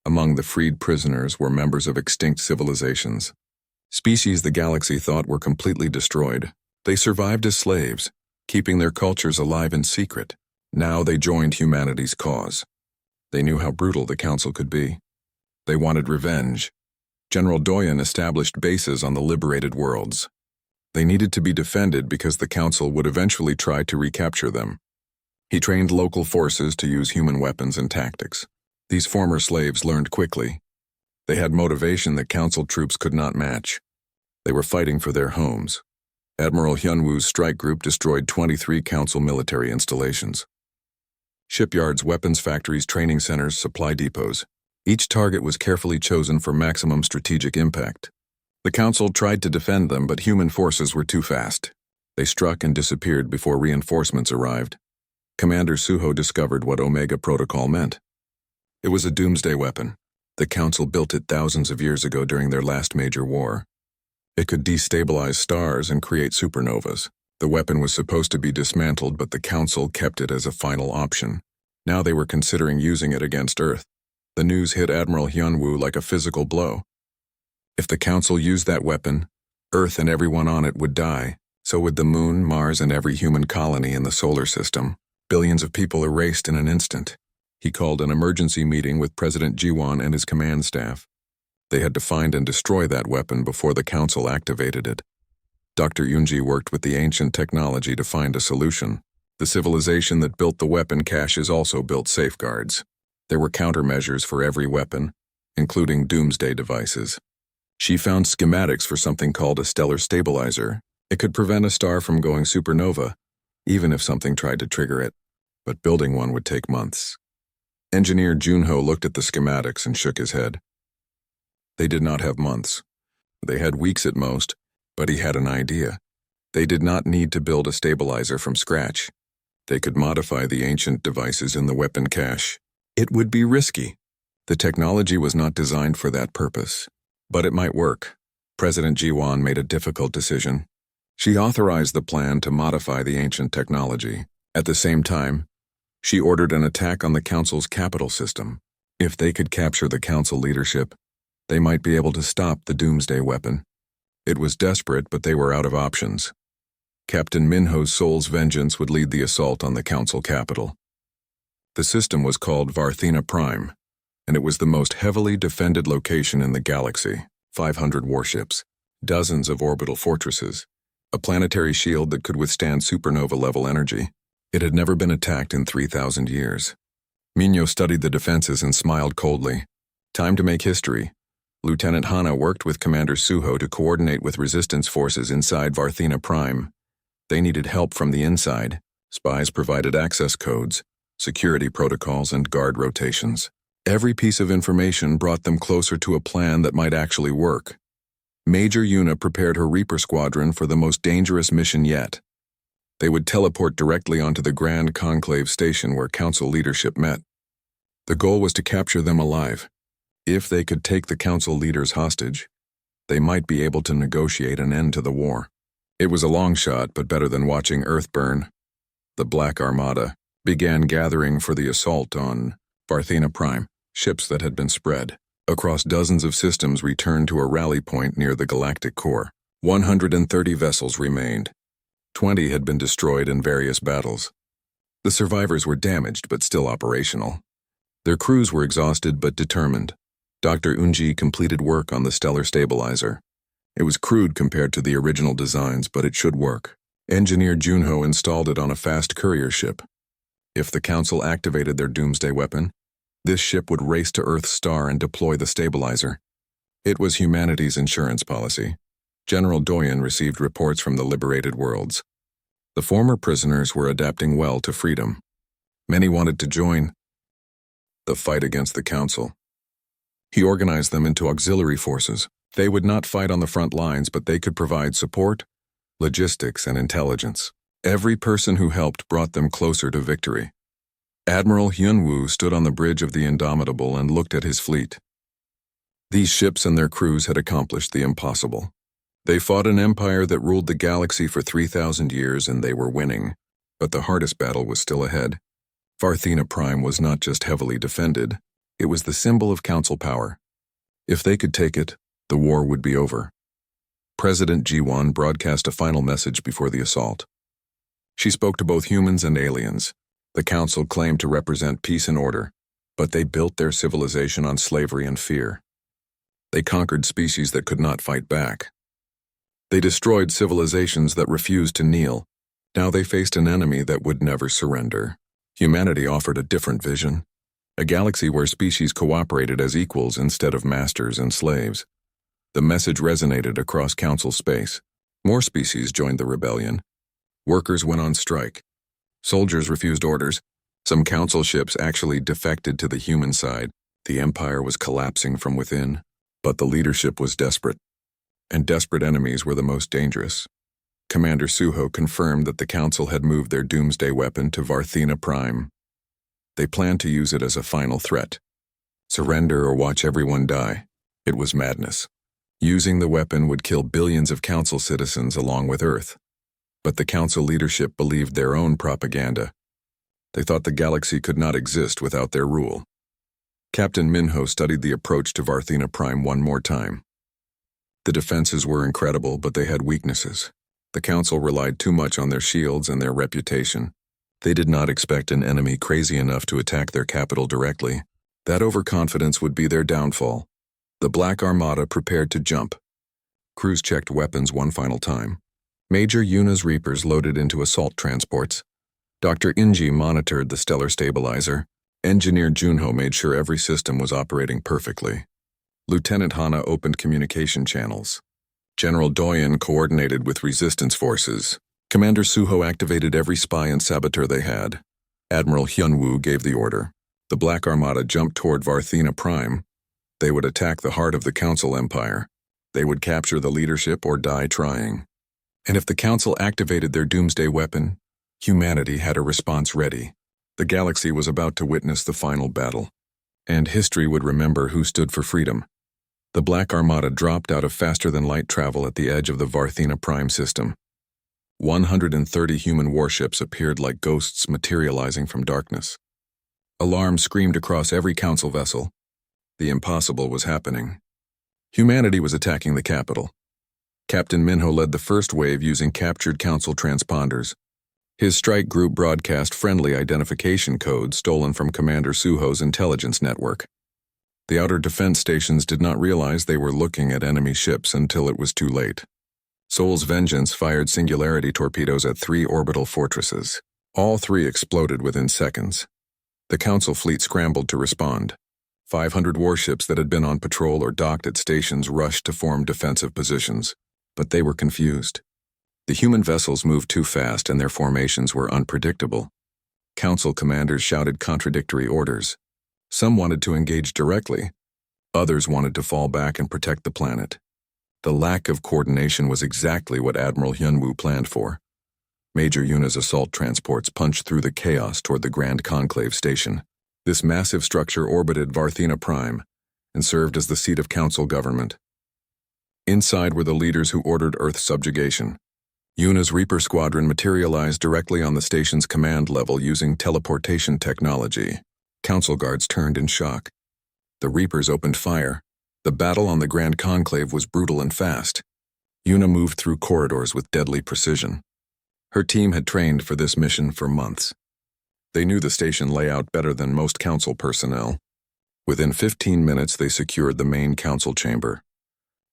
Among the freed prisoners were members of extinct civilizations. Species the galaxy thought were completely destroyed. They survived as slaves, keeping their cultures alive in secret. Now they joined humanity's cause. They knew how brutal the Council could be. They wanted revenge. General Doyen established bases on the liberated worlds. They needed to be defended because the Council would eventually try to recapture them. He trained local forces to use human weapons and tactics. These former slaves learned quickly. They had motivation that Council troops could not match. They were fighting for their homes. Admiral Hyunwoo's strike group destroyed 23 Council military installations. Shipyards, weapons factories, training centers, supply depots. Each target was carefully chosen for maximum strategic impact. The Council tried to defend them, but human forces were too fast. They struck and disappeared before reinforcements arrived. Commander Suho discovered what Omega Protocol meant. It was a doomsday weapon. The Council built it thousands of years ago during their last major war. It could destabilize stars and create supernovas. The weapon was supposed to be dismantled, but the Council kept it as a final option. Now they were considering using it against Earth. The news hit Admiral Hyunwoo like a physical blow. If the Council used that weapon, Earth and everyone on it would die. So would the Moon, Mars, and every human colony in the solar system. Billions of people erased in an instant. He called an emergency meeting with President Jiwon and his command staff. They had to find and destroy that weapon before the Council activated it. Dr. Yoonji worked with the ancient technology to find a solution. The civilization that built the weapon caches also built safeguards. There were countermeasures for every weapon, including doomsday devices. She found schematics for something called a stellar stabilizer. It could prevent a star from going supernova, even if something tried to trigger it. But building one would take months. Engineer Junho looked at the schematics and shook his head. They did not have months. They had weeks at most, but he had an idea. They did not need to build a stabilizer from scratch. They could modify the ancient devices in the weapon cache. It would be risky. The technology was not designed for that purpose. But it might work. President Jiwon made a difficult decision. She authorized the plan to modify the ancient technology. At the same time, she ordered an attack on the Council's capital system. If they could capture the Council leadership, they might be able to stop the doomsday weapon. It was desperate, but they were out of options. Captain Minho's soul's vengeance would lead the assault on the Council capital. The system was called Varthena Prime, and it was the most heavily defended location in the galaxy. 500 warships, dozens of orbital fortresses, a planetary shield that could withstand supernova-level energy. It had never been attacked in 3,000 years. Minho studied the defenses and smiled coldly. Time to make history. Lieutenant Hana worked with Commander Suho to coordinate with resistance forces inside Varthena Prime. They needed help from the inside. Spies provided access codes, security protocols, and guard rotations. Every piece of information brought them closer to a plan that might actually work. Major Yuna prepared her Reaper Squadron for the most dangerous mission yet. They would teleport directly onto the Grand Conclave Station where Council leadership met. The goal was to capture them alive. If they could take the Council leaders hostage, they might be able to negotiate an end to the war. It was a long shot, but better than watching Earth burn. The Black Armada began gathering for the assault on Varthena Prime. Ships that had been spread across dozens of systems returned to a rally point near the galactic core. 130 vessels remained. 20 had been destroyed in various battles. The survivors were damaged but still operational. Their crews were exhausted but determined. Dr. Unji completed work on the stellar stabilizer. It was crude compared to the original designs, but it should work. Engineer Junho installed it on a fast courier ship. If the Council activated their doomsday weapon, this ship would race to Earth's star and deploy the stabilizer. It was humanity's insurance policy. General Doyen received reports from the liberated worlds. The former prisoners were adapting well to freedom. Many wanted to join the fight against the Council. He organized them into auxiliary forces. They would not fight on the front lines, but they could provide support, logistics, and intelligence. Every person who helped brought them closer to victory. Admiral Hyunwoo stood on the bridge of the Indomitable and looked at his fleet. These ships and their crews had accomplished the impossible. They fought an empire that ruled the galaxy for 3,000 years, and they were winning. But the hardest battle was still ahead. Varthena Prime was not just heavily defended, it was the symbol of Council power. If they could take it, the war would be over. President G1 broadcast a final message before the assault. She spoke to both humans and aliens. The Council claimed to represent peace and order, but they built their civilization on slavery and fear. They conquered species that could not fight back. They destroyed civilizations that refused to kneel. Now they faced an enemy that would never surrender. Humanity offered a different vision, a galaxy where species cooperated as equals instead of masters and slaves. The message resonated across Council space. More species joined the rebellion. Workers went on strike. Soldiers refused orders. Some Council ships actually defected to the human side. The Empire was collapsing from within, but the leadership was desperate. And desperate enemies were the most dangerous. Commander Suho confirmed that the Council had moved their doomsday weapon to Varthena Prime. They planned to use it as a final threat. Surrender or watch everyone die. It was madness. Using the weapon would kill billions of Council citizens along with Earth. But the Council leadership believed their own propaganda. They thought the galaxy could not exist without their rule. Captain Minho studied the approach to Varthena Prime one more time. The defenses were incredible, but they had weaknesses. The Council relied too much on their shields and their reputation. They did not expect an enemy crazy enough to attack their capital directly. That overconfidence would be their downfall. The Black Armada prepared to jump. Crews checked weapons one final time. Major Yuna's Reapers loaded into assault transports. Dr. Inji monitored the stellar stabilizer. Engineer Junho made sure every system was operating perfectly. Lieutenant Hana opened communication channels. General Doyen coordinated with resistance forces. Commander Suho activated every spy and saboteur they had. Admiral Hyunwoo gave the order. The Black Armada jumped toward Varthena Prime. They would attack the heart of the Council Empire. They would capture the leadership or die trying. And if the Council activated their doomsday weapon, humanity had a response ready. The galaxy was about to witness the final battle, and history would remember who stood for freedom. The Black Armada dropped out of faster-than-light travel at the edge of the Varthena Prime system. 130 human warships appeared like ghosts materializing from darkness. Alarms screamed across every Council vessel. The impossible was happening. Humanity was attacking the capital. Captain Minho led the first wave using captured Council transponders. His strike group broadcast friendly identification codes stolen from Commander Suho's intelligence network. The outer defense stations did not realize they were looking at enemy ships until it was too late. Seoul's Vengeance fired singularity torpedoes at 3 orbital fortresses. All 3 exploded within seconds. The Council fleet scrambled to respond. 500 warships that had been on patrol or docked at stations rushed to form defensive positions, but they were confused. The human vessels moved too fast and their formations were unpredictable. Council commanders shouted contradictory orders. Some wanted to engage directly. Others wanted to fall back and protect the planet. The lack of coordination was exactly what Admiral Hyunwoo planned for. Major Yuna's assault transports punched through the chaos toward the Grand Conclave station. This massive structure orbited Varthena Prime and served as the seat of Council government. Inside were the leaders who ordered Earth's subjugation. Yuna's Reaper squadron materialized directly on the station's command level using teleportation technology. Council guards turned in shock. The Reapers opened fire. The battle on the Grand Conclave was brutal and fast. Yuna moved through corridors with deadly precision. Her team had trained for this mission for months. They knew the station layout better than most Council personnel. Within 15 minutes, they secured the main Council chamber.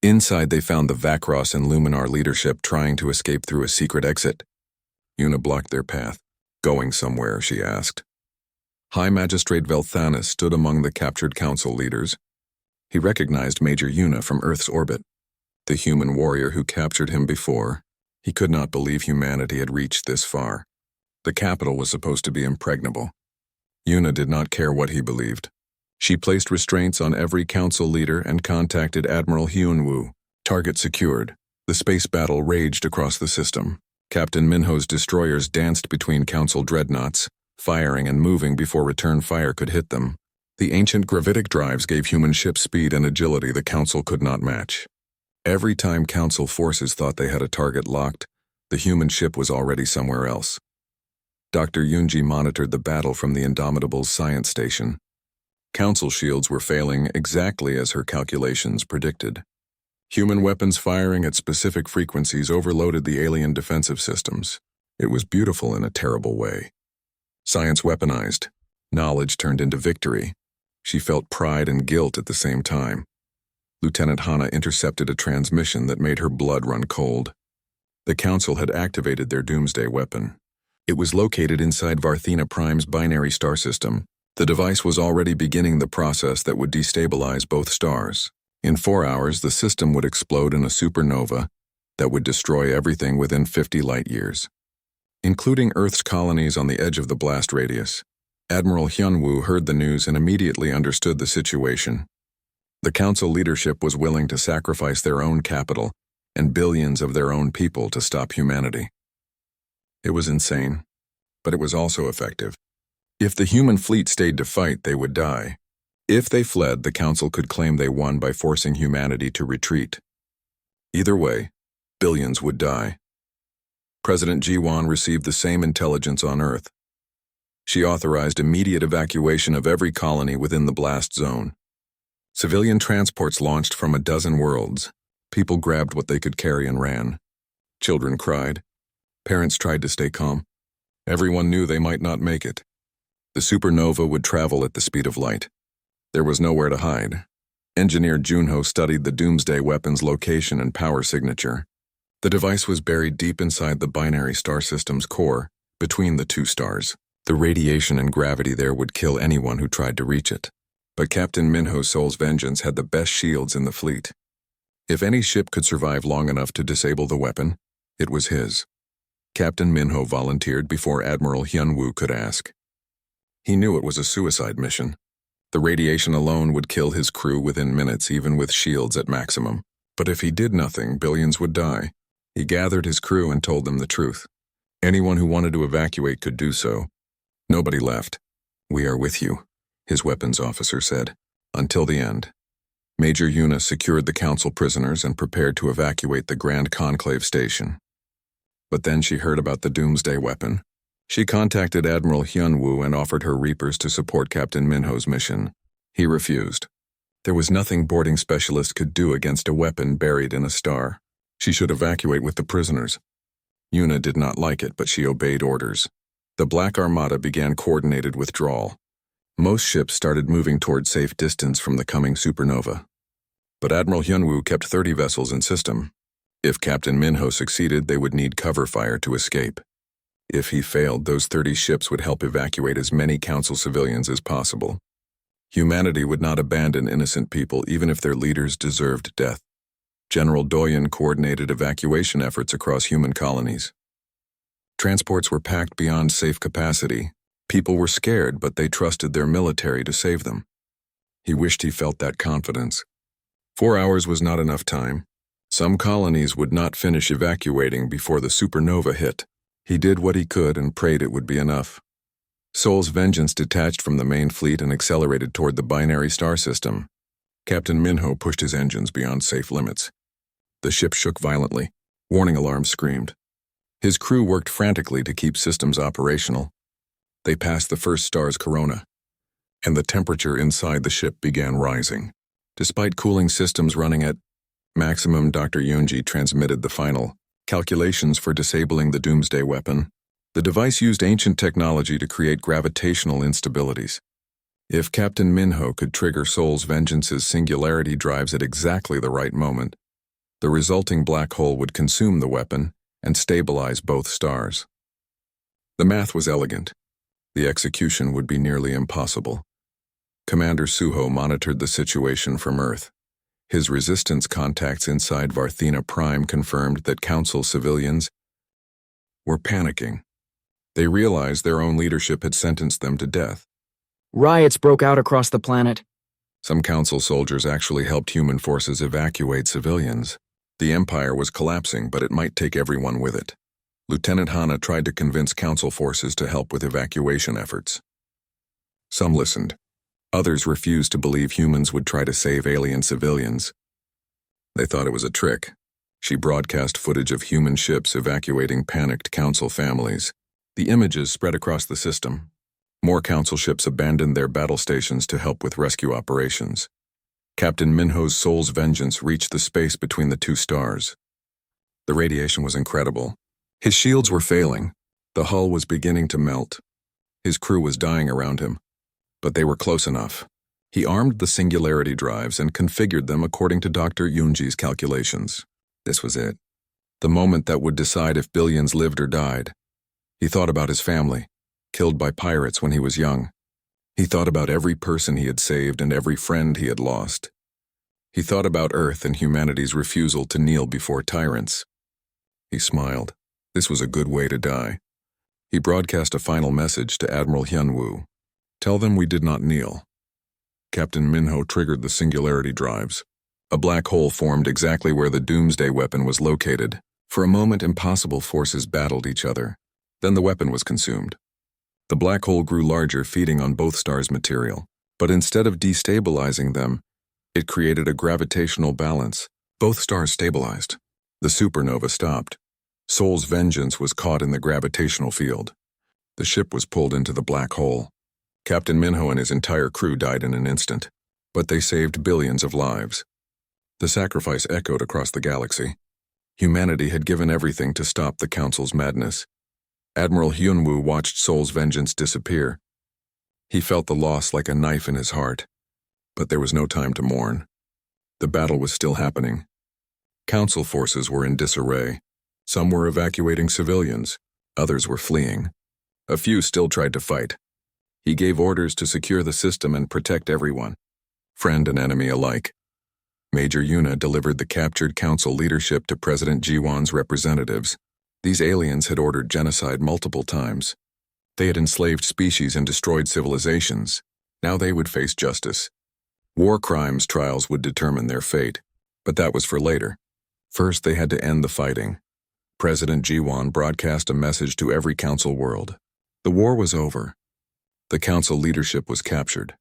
Inside, they found the Vakros and Luminar leadership trying to escape through a secret exit. Yuna blocked their path. "Going somewhere?" she asked. High Magistrate Velthanis stood among the captured Council leaders. He recognized Major Yuna from Earth's orbit, the human warrior who captured him before. He could not believe humanity had reached this far. The capital was supposed to be impregnable. Yuna did not care what he believed. She placed restraints on every Council leader and contacted Admiral Hyunwoo. Target secured. The space battle raged across the system. Captain Minho's destroyers danced between Council dreadnoughts, firing and moving before return fire could hit them. The ancient gravitic drives gave human ships speed and agility the Council could not match. Every time Council forces thought they had a target locked, the human ship was already somewhere else. Dr. Yunji monitored the battle from the Indomitable's science station. Council shields were failing exactly as her calculations predicted. Human weapons firing at specific frequencies overloaded the alien defensive systems. It was beautiful in a terrible way. Science weaponized. Knowledge turned into victory. She felt pride and guilt at the same time. Lieutenant Hana intercepted a transmission that made her blood run cold. The Council had activated their doomsday weapon. It was located inside Varthena Prime's binary star system. The device was already beginning the process that would destabilize both stars. In 4 hours, the system would explode in a supernova that would destroy everything within 50 light-years, including Earth's colonies on the edge of the blast radius. Admiral Hyunwoo heard the news and immediately understood the situation. The Council leadership was willing to sacrifice their own capital and billions of their own people to stop humanity. It was insane, but it was also effective. If the human fleet stayed to fight, they would die. If they fled, the Council could claim they won by forcing humanity to retreat. Either way, billions would die. President Ji-won received the same intelligence on Earth. She authorized immediate evacuation of every colony within the blast zone. Civilian transports launched from a dozen worlds. People grabbed what they could carry and ran. Children cried. Parents tried to stay calm. Everyone knew they might not make it. The supernova would travel at the speed of light. There was nowhere to hide. Engineer Junho studied the doomsday weapon's location and power signature. The device was buried deep inside the binary star system's core, between the two stars. The radiation and gravity there would kill anyone who tried to reach it. But Captain Minho Sol's vengeance had the best shields in the fleet. If any ship could survive long enough to disable the weapon, it was his. Captain Minho volunteered before Admiral Hyunwoo could ask. He knew it was a suicide mission. The radiation alone would kill his crew within minutes, even with shields at maximum. But if he did nothing, billions would die. He gathered his crew and told them the truth. Anyone who wanted to evacuate could do so. Nobody left. "We are with you," his weapons officer said, "until the end." Major Yuna secured the Council prisoners and prepared to evacuate the Grand Conclave station. But then she heard about the doomsday weapon. She contacted Admiral Hyunwoo and offered her Reapers to support Captain Minho's mission. He refused. There was nothing boarding specialists could do against a weapon buried in a star. She should evacuate with the prisoners. Yuna did not like it, but she obeyed orders. The Black Armada began coordinated withdrawal. Most ships started moving toward safe distance from the coming supernova. But Admiral Hyunwoo kept 30 vessels in system. If Captain Minho succeeded, they would need cover fire to escape. If he failed, those 30 ships would help evacuate as many Council civilians as possible. Humanity would not abandon innocent people even if their leaders deserved death. General Doyen coordinated evacuation efforts across human colonies. Transports were packed beyond safe capacity. People were scared, but they trusted their military to save them. He wished he felt that confidence. 4 hours was not enough time. Some colonies would not finish evacuating before the supernova hit. He did what he could and prayed it would be enough. Sol's vengeance detached from the main fleet and accelerated toward the binary star system. Captain Minho pushed his engines beyond safe limits. The ship shook violently. Warning alarms screamed. His crew worked frantically to keep systems operational. They passed the first star's corona, and the temperature inside the ship began rising. Despite cooling systems running at maximum, Dr. Yunji transmitted the final calculations for disabling the doomsday weapon. The device used ancient technology to create gravitational instabilities. If Captain Minho could trigger Sol's vengeance's singularity drives at exactly the right moment, the resulting black hole would consume the weapon and stabilize both stars. The math was elegant. The execution would be nearly impossible. Commander Suho monitored the situation from Earth. His resistance contacts inside Varthena Prime confirmed that Council civilians were panicking. They realized their own leadership had sentenced them to death. Riots broke out across the planet. Some Council soldiers actually helped human forces evacuate civilians. The Empire was collapsing, but it might take everyone with it. Lieutenant Hana tried to convince Council forces to help with evacuation efforts. Some listened. Others refused to believe humans would try to save alien civilians. They thought it was a trick. She broadcast footage of human ships evacuating panicked Council families. The images spread across the system. More council ships abandoned their battle stations to help with rescue operations. Captain Minho's soul's vengeance reached the space between the two stars. The radiation was incredible. His shields were failing. The hull was beginning to melt. His crew was dying around him. But they were close enough. He armed the singularity drives and configured them according to Dr. Yunji's calculations. This was it. The moment that would decide if billions lived or died. He thought about his family, killed by pirates when he was young. He thought about every person he had saved and every friend he had lost. He thought about Earth and humanity's refusal to kneel before tyrants. He smiled. This was a good way to die. He broadcast a final message to Admiral Hyunwoo. Tell them we did not kneel. Captain Minho triggered the singularity drives. A black hole formed exactly where the doomsday weapon was located. For a moment, impossible forces battled each other. Then the weapon was consumed. The black hole grew larger, feeding on both stars' material. But instead of destabilizing them, it created a gravitational balance. Both stars stabilized. The supernova stopped. Soul's vengeance was caught in the gravitational field. The ship was pulled into the black hole. Captain Minho and his entire crew died in an instant, but they saved billions of lives. The sacrifice echoed across the galaxy. Humanity had given everything to stop the Council's madness. Admiral Hyunwoo watched Soul's vengeance disappear. He felt the loss like a knife in his heart, but there was no time to mourn. The battle was still happening. Council forces were in disarray. Some were evacuating civilians, others were fleeing. A few still tried to fight. He gave orders to secure the system and protect everyone, friend and enemy alike. Major Yuna delivered the captured council leadership to President Jiwon's representatives. These aliens had ordered genocide multiple times. They had enslaved species and destroyed civilizations. Now they would face justice. War crimes trials would determine their fate, but that was for later. First, they had to end the fighting. President Jiwon broadcast a message to every council world. The war was over. The council leadership was captured.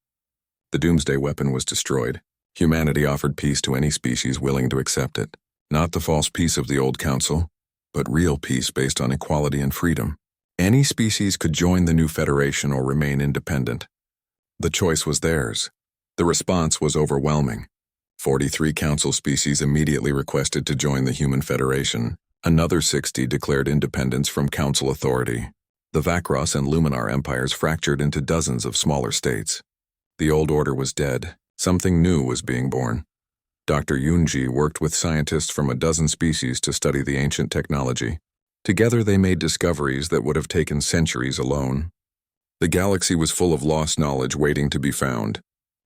The doomsday weapon was destroyed. Humanity offered peace to any species willing to accept it. Not the false peace of the old council, but real peace based on equality and freedom. Any species could join the new federation or remain independent. The choice was theirs. The response was overwhelming. 43 council species immediately requested to join the Human Federation. Another 60 declared independence from council authority. The Vakros and Luminar empires fractured into dozens of smaller states. The old order was dead. Something new was being born. Dr. Yunji worked with scientists from a dozen species to study the ancient technology. Together they made discoveries that would have taken centuries alone. The galaxy was full of lost knowledge waiting to be found.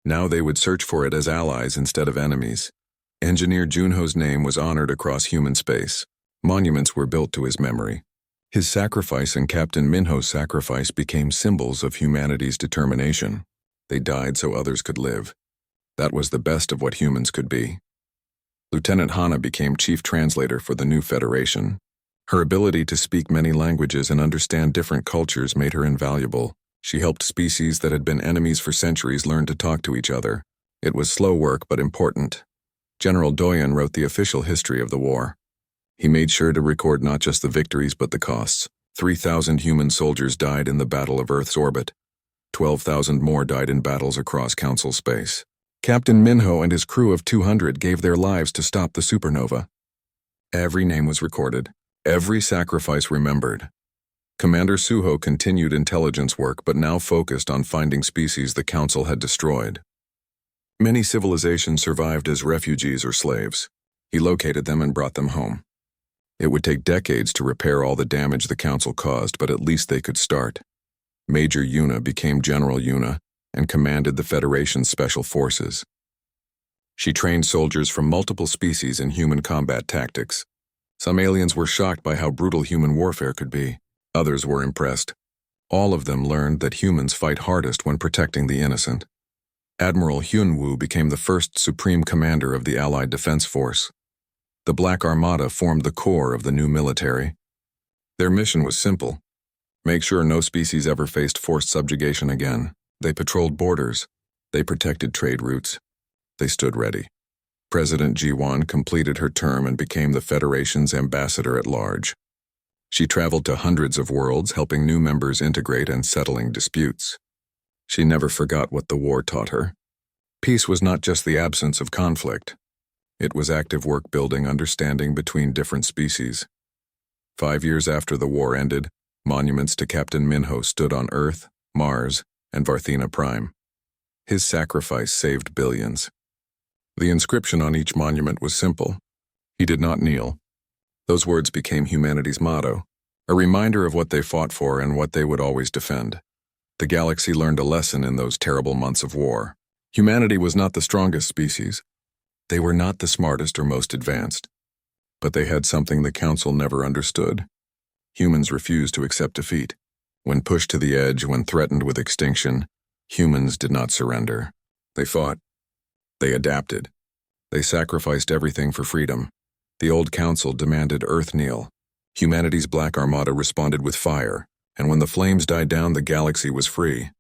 Now they would search for it as allies instead of enemies. Engineer Junho's name was honored across human space. Monuments were built to his memory. His sacrifice and Captain Minho's sacrifice became symbols of humanity's determination. They died so others could live. That was the best of what humans could be. Lieutenant Hana became chief translator for the new federation. Her ability to speak many languages and understand different cultures made her invaluable. She helped species that had been enemies for centuries learn to talk to each other. It was slow work but important. General Doyen wrote the official history of the war. He made sure to record not just the victories but the costs. 3,000 human soldiers died in the Battle of Earth's orbit. 12,000 more died in battles across Council space. Captain Minho and his crew of 200 gave their lives to stop the supernova. Every name was recorded, every sacrifice remembered. Commander Suho continued intelligence work but now focused on finding species the Council had destroyed. Many civilizations survived as refugees or slaves. He located them and brought them home. It would take decades to repair all the damage the Council caused, but at least they could start. Major Yuna became General Yuna and commanded the Federation's special forces. She trained soldiers from multiple species in human combat tactics. Some aliens were shocked by how brutal human warfare could be. Others were impressed. All of them learned that humans fight hardest when protecting the innocent. Admiral Hyunwoo became the first Supreme Commander of the Allied Defense Force. The Black Armada formed the core of the new military. Their mission was simple: make sure no species ever faced forced subjugation again. They patrolled borders. They protected trade routes. They stood ready. President Jiwon completed her term and became the Federation's ambassador at large. She traveled to hundreds of worlds, helping new members integrate and settling disputes. She never forgot what the war taught her. Peace was not just the absence of conflict. It was active work-building understanding between different species. 5 years after the war ended, monuments to Captain Minho stood on Earth, Mars, and Varthena Prime. His sacrifice saved billions. The inscription on each monument was simple. He did not kneel. Those words became humanity's motto, a reminder of what they fought for and what they would always defend. The galaxy learned a lesson in those terrible months of war. Humanity was not the strongest species. They were not the smartest or most advanced. But they had something the Council never understood. Humans refused to accept defeat. When pushed to the edge, when threatened with extinction, humans did not surrender. They fought. They adapted. They sacrificed everything for freedom. The old Council demanded Earth kneel. Humanity's Black Armada responded with fire, and when the flames died down, the galaxy was free.